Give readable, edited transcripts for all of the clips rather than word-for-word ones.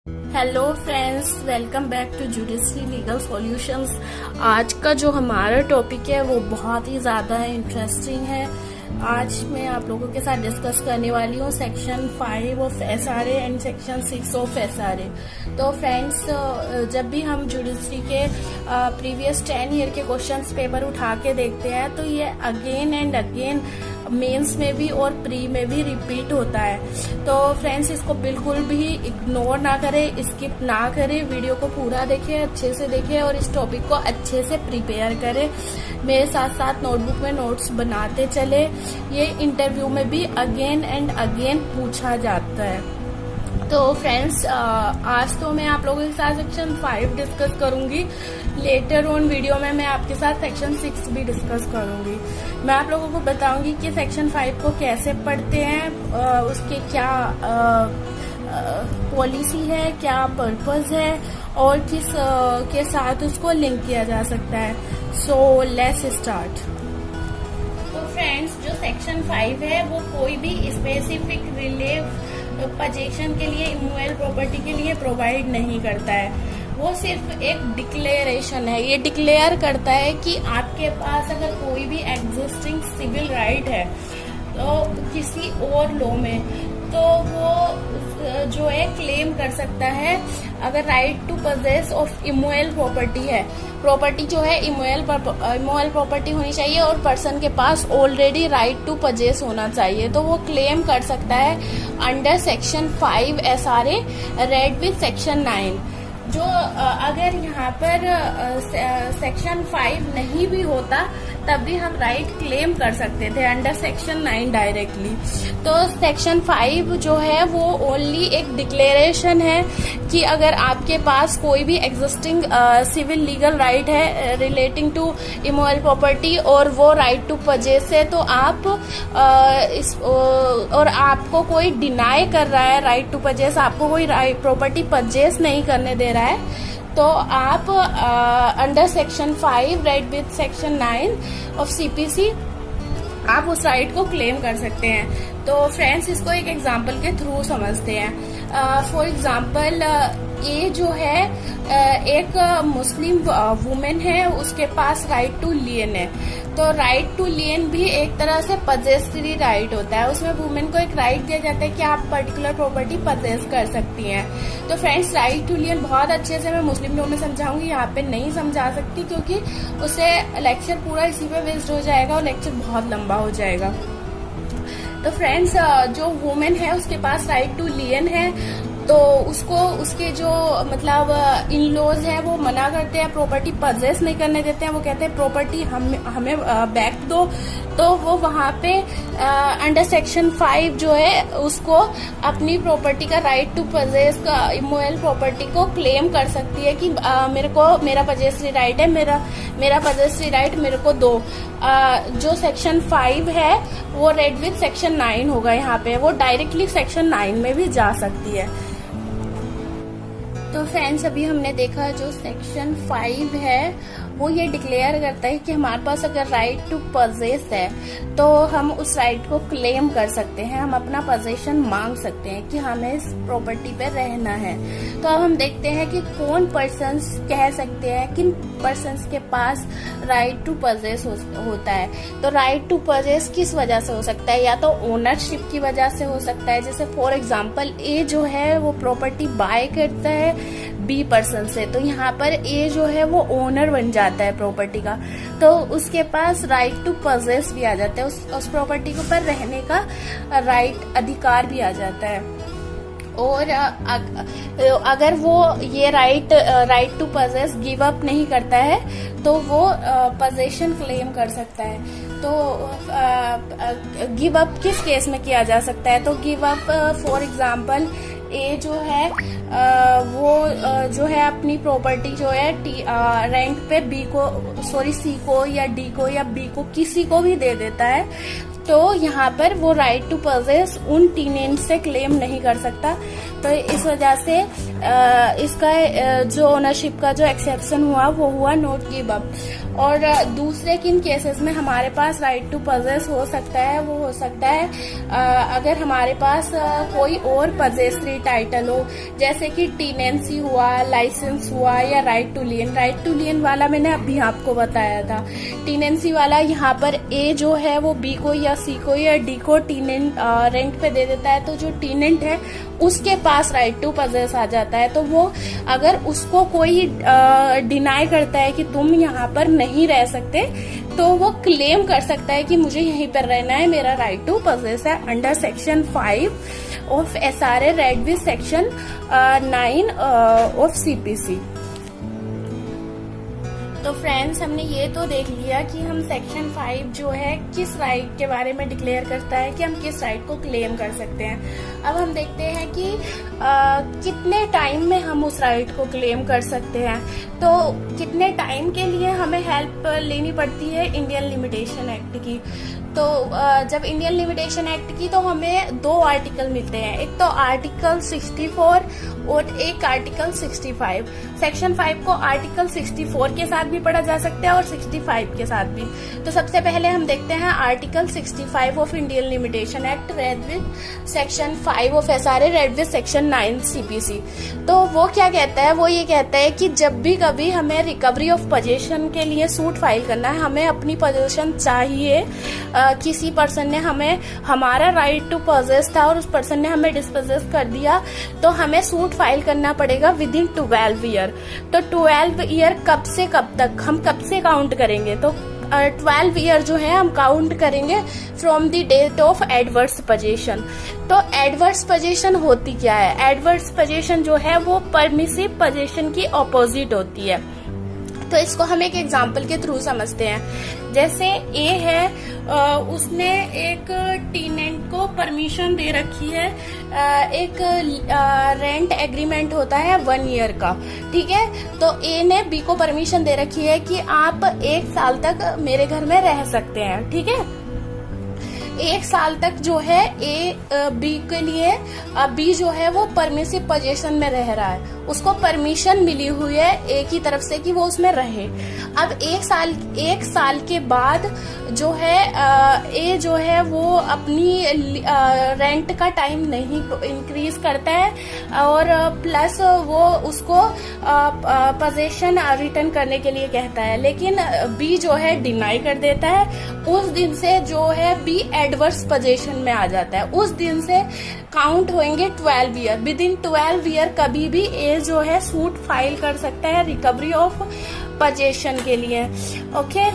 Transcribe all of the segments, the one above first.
Hello friends, welcome back to judiciary legal solutions. आज का जो हमारा टॉपिक है वो बहुत ही ज़्यादा इंटरेस्टिंग है। आज मैं आप लोगों के साथ डिस्कस करने वाली हूँ section 5 of SRA and section 6 of SRA. तो फ्रेंड्स, जब भी हम जुडिशरी के प्रीवियस 10 ईयर के क्वेश्चंस पेपर उठा के देखते हैं तो ये अगेन एंड अगेन मेंस में भी और प्री में भी रिपीट होता है। तो फ्रेंड्स, इसको बिल्कुल भी इग्नोर ना करें, स्किप ना करें, वीडियो को पूरा देखें, अच्छे से देखें और इस टॉपिक को अच्छे से प्रिपेयर करें। मेरे साथ साथ नोटबुक में नोट्स बनाते चले। ये इंटरव्यू में भी अगेन एंड अगेन पूछा जाता है। तो फ्रेंड्स, आज तो मैं आप लोगों के साथ सेक्शन 5 डिस्कस करूंगी। लेटर ऑन वीडियो में मैं आपके साथ सेक्शन 6 भी डिस्कस करूंगी। मैं आप लोगों को बताऊंगी कि सेक्शन 5 को कैसे पढ़ते हैं, उसके क्या पॉलिसी है, क्या पर्पस है और किस के साथ उसको लिंक किया जा सकता है। So let's start. तो फ्रेंड्स, जो सेक्शन 5 है वो कोई भी स्पेसिफिक रिलीफ पोजीशन के लिए, इमूवेबल प्रॉपर्टी के लिए प्रोवाइड नहीं करता है। वो सिर्फ एक डिक्लेरेशन है। ये डिक्लेयर करता है कि आपके पास अगर कोई भी एग्जिस्टिंग सिविल राइट है तो किसी और लॉ में, तो वो जो है क्लेम कर सकता है। अगर right to possess of immovable property है, प्रॉपर्टी जो है इमूवेबल प्रॉपर्टी होनी चाहिए और पर्सन के पास ऑलरेडी राइट टू पोजेस होना चाहिए, तो वो क्लेम कर सकता है under section 5 SRA read with section 9। जो अगर यहाँ पर सेक्शन 5 नहीं भी होता तब भी हम राइट क्लेम कर सकते थे अंडर सेक्शन 9 डायरेक्टली। तो सेक्शन 5 जो है वो ओनली एक डिक्लेरेशन है कि अगर आपके पास कोई भी एग्जिस्टिंग सिविल लीगल राइट है रिलेटिंग टू इमूवेबल प्रॉपर्टी और वो राइट टू परचेस है, तो आप और आपको कोई डिनाई कर रहा है राइट टू परचेस, आपको कोई प्रॉपर्टी परचेस नहीं करने दे रहा है, तो आप under section 5 red with section 9 of CPC आप उस राइट को क्लेम कर सकते हैं। तो फ्रेंड्स, इसको एक एग्जांपल के थ्रू समझते हैं। फॉर एग्जांपल, ये जो है एक मुस्लिम वुमेन है, उसके पास राइट टू लियन है। तो राइट टू लियन भी एक तरह से पजेसरी राइट होता है। उसमें वुमेन को एक राइट दिया जाता है कि आप पर्टिकुलर प्रॉपर्टी पजेस कर सकती हैं। तो फ्रेंड्स, राइट टू लियन बहुत अच्छे से मैं मुस्लिम लॉ में समझाऊंगी, यहाँ पे नहीं समझा सकती क्योंकि उससे लेक्चर पूरा इसी पे वेस्ट हो जाएगा और लेक्चर बहुत लंबा हो जाएगा। तो फ्रेंड्स, जो वुमेन है उसके पास राइट टू लियन है, तो उसको उसके जो मतलब इन लॉज है वो मना करते हैं, प्रॉपर्टी पजेस नहीं करने देते हैं। वो कहते हैं प्रॉपर्टी हमें बैक दो। तो वो वहाँ पे अंडर सेक्शन 5 जो है उसको अपनी प्रॉपर्टी का राइट टू पजेस का इमूवेबल प्रॉपर्टी को क्लेम कर सकती है कि मेरा पजेसरी राइट है, मेरा पजेसरी राइट मेरे को दो। जो सेक्शन 5 है वो रेड विथ सेक्शन 9 होगा। यहाँ पे वो डायरेक्टली सेक्शन 9 में भी जा सकती है। तो फ्रेंड्स, अभी हमने देखा जो सेक्शन 5 है वो ये डिक्लेयर करता है कि हमारे पास अगर राइट टू पजेस है तो हम उस राइट को क्लेम कर सकते हैं, हम अपना पोजीशन मांग सकते हैं कि हमें इस प्रॉपर्टी पे रहना है। तो अब हम देखते हैं कि कौन पर्सन्स कह सकते हैं, किन पर्सन्स के पास राइट टू पजेस होता है। तो राइट टू पजेस किस वजह से हो सकता है, या तो ओनरशिप की वजह से हो सकता है। जैसे फॉर एग्जाम्पल, ए जो है वो प्रॉपर्टी बाय करता है बी पर्सन से, तो यहाँ पर ए जो है वो ओनर बन जाता है प्रॉपर्टी का, तो उसके पास राइट टू पजेस भी आ जाता है, उस प्रॉपर्टी के ऊपर रहने का राइट अधिकार भी आ जाता है। और अगर वो ये right to possess give up नहीं करता है तो वो पोजीशन क्लेम कर सकता है। तो गिव अप किस केस में किया जा सकता है, तो गिव अप फॉर एग्जांपल ए जो है वो जो है अपनी प्रॉपर्टी जो है रेंट पे सी को या डी को या बी को किसी को भी दे देता है। तो यहाँ पर वो राइट टू पजेस उन टेनेंट से क्लेम नहीं कर सकता। तो इस वजह से इसका जो ओनरशिप का जो एक्सेप्शन हुआ वो हुआ नॉट गिव अप। और दूसरे किन केसेस में हमारे पास राइट टू पजेस हो सकता है, वो हो सकता है अगर हमारे पास कोई और पजेसरी टाइटल हो, जैसे कि टीनेंसी हुआ, लाइसेंस हुआ, या right to lien. Right to lien वाला मैंने अभी आपको बताया था। टीनेंसी वाला यहाँ पर ए जो है वो बी को या सी को या डी को टीनेंट रेंट पे दे देता है, तो जो टीनेंट है उसके पास राइट टू पजेस आ जाता है। तो वो अगर उसको कोई डिनाई करता है कि तुम यहाँ पर नहीं रह सकते, तो वो क्लेम कर सकता है कि मुझे यहीं पर रहना है, मेरा राइट टू पजेस है under section 5 of SRA read with section 9 of CPC। तो फ्रेंड्स, हमने ये तो देख लिया कि हम सेक्शन 5 जो है किस राइट के बारे में डिक्लेयर करता है कि हम किस राइट को क्लेम कर सकते हैं। अब हम देखते हैं कि कितने टाइम में हम उस राइट को क्लेम कर सकते हैं। तो कितने टाइम के लिए हमें हेल्प लेनी पड़ती है इंडियन लिमिटेशन एक्ट की। तो जब इंडियन लिमिटेशन एक्ट की तो हमें 2 आर्टिकल मिलते हैं, एक तो आर्टिकल 64 और एक आर्टिकल 65। सेक्शन 5 को आर्टिकल 64 के साथ भी पढ़ा जा सकता है और 65 के साथ भी। तो सबसे पहले हम देखते हैं article 65 of Indian limitation act read with section 5 of SRA read with section 9 CPC। तो वो क्या कहता है, वो ये कहता है कि जब भी कभी हमें रिकवरी ऑफ पोजीशन के लिए सूट फाइल करना है, हमें अपनी पोजीशन चाहिए, किसी पर्सन ने हमें हमारा राइट टू पोजेस था और उस पर्सन ने हमें डिस्पोजेस कर दिया, तो हमें सूट फाइल करना पड़ेगा विद इन 12 ईयर। तो 12 ईयर कब से कब तक, हम कब से काउंट करेंगे? तो 12 ईयर जो है हम काउंट करेंगे from the date of adverse position. तो एडवर्स पोजीशन होती क्या है? एडवर्स पोजीशन जो है वो परमिसिव पोजीशन की ऑपोजिट होती है। तो इसको हम एक एग्जाम्पल के थ्रू समझते हैं। जैसे ए है, उसने एक टीनेंट को परमिशन दे रखी है, एक रेंट एग्रीमेंट होता है 1 ईयर का, ठीक है। तो ए ने बी को परमिशन दे रखी है कि आप 1 साल तक मेरे घर में रह सकते हैं, ठीक है। 1 साल तक जो है ए बी के लिए, बी जो है वो परमिसिव पोजीशन में रह रहा है, उसको परमिशन मिली हुई है ए की तरफ से कि वो उसमें रहे। अब 1 साल के बाद जो है ए जो है वो अपनी रेंट का टाइम नहीं इंक्रीज करता है और प्लस वो उसको पोजीशन रिटर्न करने के लिए कहता है, लेकिन बी जो है डिनाई कर देता है। उस दिन से जो है बी एडवर्स पोजीशन में आ जाता है। उस दिन से काउंट होंगे 12 ईयर। विद इन 12 ईयर कभी भी ए जो है सूट फाइल कर सकता है रिकवरी ऑफ पोजीशन के लिए, okay.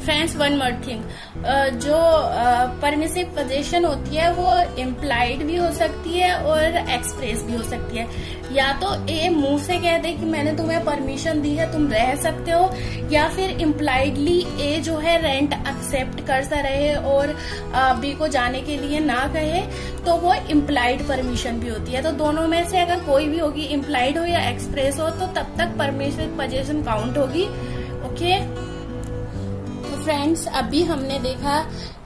Friends, one more thing, जो परमिसिव पोजीशन होती है वो इम्प्लाइड भी हो सकती है और एक्सप्रेस भी हो सकती है। या तो ए मुंह से कह दे कि मैंने तुम्हें परमिशन दी है, तुम रह सकते हो, या फिर इम्प्लाइडली ए जो है रेंट एक्सेप्ट करता रहे और बी को जाने के लिए ना कहे, तो वो इम्प्लाइड परमिशन भी होती है। तो दोनों में से अगर कोई भी होगी, इम्प्लाइड हो या एक्सप्रेस हो, तो तब तक परमिसिव पोजीशन काउंट होगी, ओके। फ्रेंड्स, अभी हमने देखा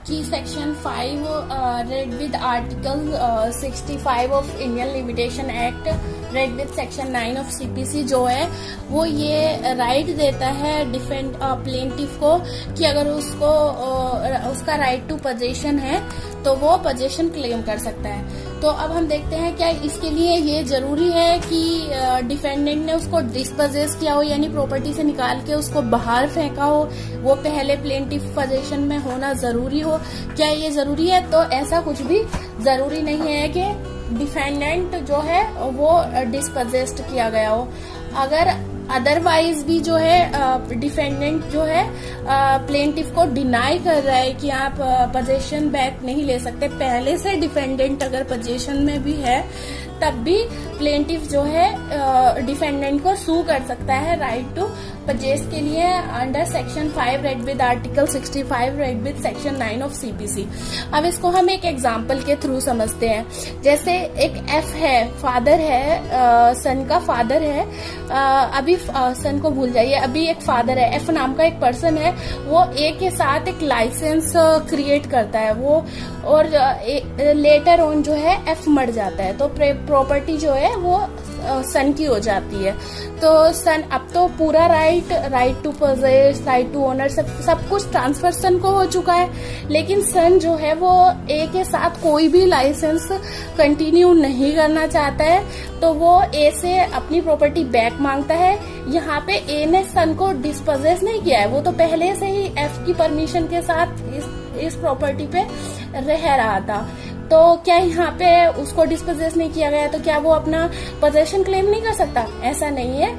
कि section 5 read with article 65 of Indian limitation act read with section 9 of CPC जो है वो ये राइट देता है डिफेंड प्लेंटिफ को कि अगर उसको उसका राइट टू पोजीशन है तो वो पोजीशन क्लेम कर सकता है। तो अब हम देखते हैं क्या इसके लिए ये जरूरी है कि डिफेंडेंट ने उसको डिस्पोजेस किया हो, यानी प्रॉपर्टी से निकाल के उसको बाहर फेंका हो, वो पहले प्लेंटिफ पोजीशन में होना जरूरी हो? क्या ये जरूरी है? तो ऐसा कुछ भी जरूरी नहीं है कि डिफेंडेंट जो है वो डिस्पोजेस्ड किया गया हो। अगर अदरवाइज भी जो है डिफेंडेंट जो है प्लेंटिफ को डिनाई कर रहा है कि आप पोजीशन बैक नहीं ले सकते, पहले से डिफेंडेंट अगर पोजीशन में भी है, तब भी प्लेंटिफ जो है डिफेंडेंट को सू कर सकता है राइट टू परचेज के लिए under section 5 read with article 65 read with section 9 of CPC. अब इसको हम एक एग्जांपल के थ्रू समझते हैं। जैसे एक एफ है, फादर है, सन का फादर है, अभी सन को भूल जाइए, अभी एक फादर है, एफ नाम का एक पर्सन है, वो ए के साथ एक लाइसेंस क्रिएट करता है वो, और लेटर ऑन जो है एफ मर जाता है, तो प्रॉपर्टी जो है वो सन की हो जाती है। तो सन अब तो पूरा right to possess, right to owner, सब कुछ ट्रांसफर सन को हो चुका है, लेकिन सन जो है वो ए के साथ कोई भी लाइसेंस कंटिन्यू नहीं करना चाहता है, तो वो ए से अपनी प्रॉपर्टी बैक मांगता है। यहाँ पे ए ने सन को डिस्पोजेस नहीं किया है, वो तो पहले से ही एफ की परमिशन के साथ इस प्रॉपर्टी पे रह रहा था, तो क्या यहाँ पे उसको डिस्पोजेस नहीं किया गया तो क्या वो अपना पोजेशन क्लेम नहीं कर सकता? ऐसा नहीं है।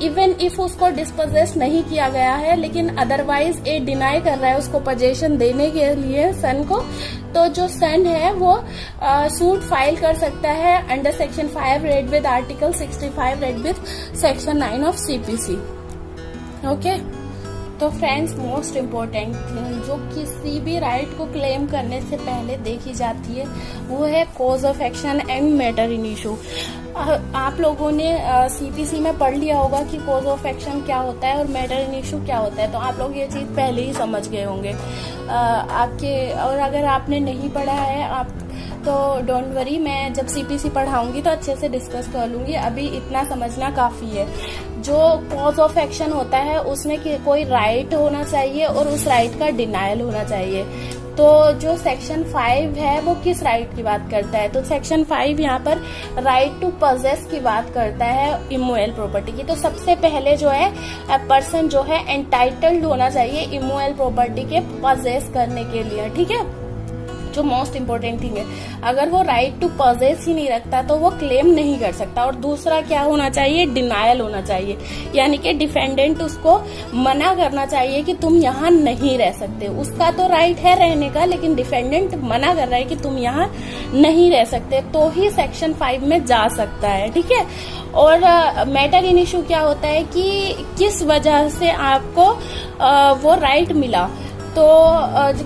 इवन इफ उसको डिस्पोजेस नहीं किया गया है, लेकिन अदरवाइज ए डिनाई कर रहा है उसको पोजेशन देने के लिए सन को, तो जो सन है वो सूट फाइल कर सकता है under section 5 read with article 65 read with section 9 of CPC. Okay, तो फ्रेंड्स, मोस्ट इम्पोर्टेंट थिंग जो किसी भी राइट को क्लेम करने से पहले देखी जाती है वो है cause of action and matter in issue. आप लोगों ने सीपीसी में पढ़ लिया होगा कि कॉज ऑफ एक्शन क्या होता है और मैटर इन इशू क्या होता है, तो आप लोग ये चीज पहले ही समझ गए होंगे। और अगर आपने नहीं पढ़ा है आप तो डोंट वरी, मैं जब सीपीसी पढ़ाऊंगी तो अच्छे से डिस्कस कर लूंगी, अभी इतना समझना काफी है। जो कॉज ऑफ एक्शन होता है उसमें कोई राइट होना चाहिए और उस राइट का डिनायल होना चाहिए। तो जो सेक्शन 5 है वो किस राइट की बात करता है? तो सेक्शन 5 यहाँ पर राइट टू पजेस की बात करता है इमोएल प्रॉपर्टी की। तो सबसे पहले जो है पर्सन जो है एंटाइटल्ड होना चाहिए इमोएल प्रॉपर्टी के पजेस करने के लिए, ठीक है, जो मोस्ट इम्पोर्टेंट थिंग है। अगर वो राइट टू पजेस ही नहीं रखता तो वो क्लेम नहीं कर सकता। और दूसरा क्या होना चाहिए? डिनायल होना चाहिए, यानी कि डिफेंडेंट उसको मना करना चाहिए कि तुम यहाँ नहीं रह सकते। उसका तो राइट है रहने का, लेकिन डिफेंडेंट मना कर रहा है कि तुम यहाँ नहीं रह सकते, तो ही सेक्शन 5 में जा सकता है, ठीक है। और मैटर इन इशू क्या होता है कि किस वजह से आपको वो राइट मिला। तो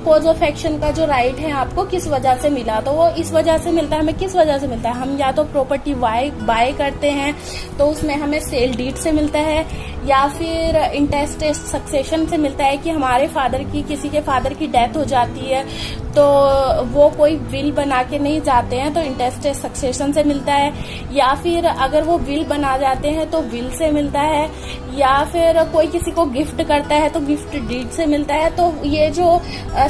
कॉज ऑफ एक्शन का जो राइट है आपको किस वजह से मिला, तो वो इस वजह से मिलता है। हमें किस वजह से मिलता है? हम या तो प्रॉपर्टी बाय करते हैं तो उसमें हमें सेल डीड से मिलता है, या फिर इंटेस्टेड सक्सेशन से मिलता है कि हमारे फादर की, किसी के फादर की डेथ हो जाती है तो वो कोई विल बना के नहीं जाते हैं तो इंटेस्टेड सक्सेशन से मिलता है, या फिर अगर वो विल बना जाते हैं तो विल से मिलता है, या फिर कोई किसी को गिफ्ट करता है तो गिफ्ट डीड से मिलता है। तो ये जो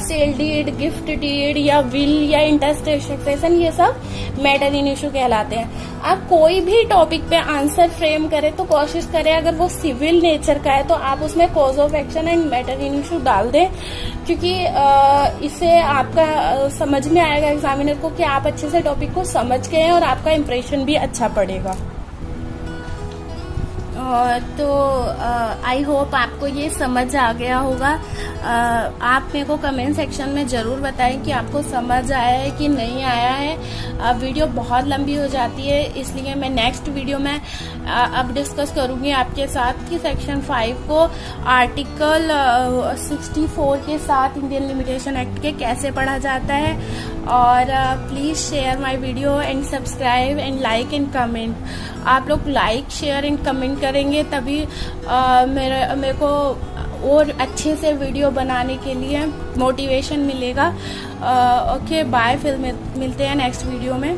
सेल डीड, गिफ्ट डीड या विल या इंटेस्टेड सक्सेशन, ये सब मैटर इन इशू कहलाते हैं। आप कोई भी टॉपिक पे आंसर फ्रेम करें तो कोशिश करें अगर वो सिविल नेचर का है तो आप उसमें cause of action and matter in issue डाल दें, क्योंकि इससे आपका समझ में आएगा एग्जामिनर को कि आप अच्छे से टॉपिक को समझ गए हैं और आपका इम्प्रेशन भी अच्छा पड़ेगा। तो आई होप आपको ये समझ आ गया होगा। आप मेरे को कमेंट सेक्शन में ज़रूर बताएं कि आपको समझ आया है कि नहीं आया है। वीडियो बहुत लंबी हो जाती है, इसलिए मैं नेक्स्ट वीडियो में अब डिस्कस करूंगी आपके साथ कि सेक्शन 5 को आर्टिकल 64 के साथ इंडियन लिमिटेशन एक्ट के कैसे पढ़ा जाता है। और please share my video and subscribe and like and comment. आप लोग लाइक, शेयर एंड कमेंट करेंगे तभी मेरे को और अच्छे से वीडियो बनाने के लिए मोटिवेशन मिलेगा। ओके, बाय, फिर मिलते हैं नेक्स्ट वीडियो में।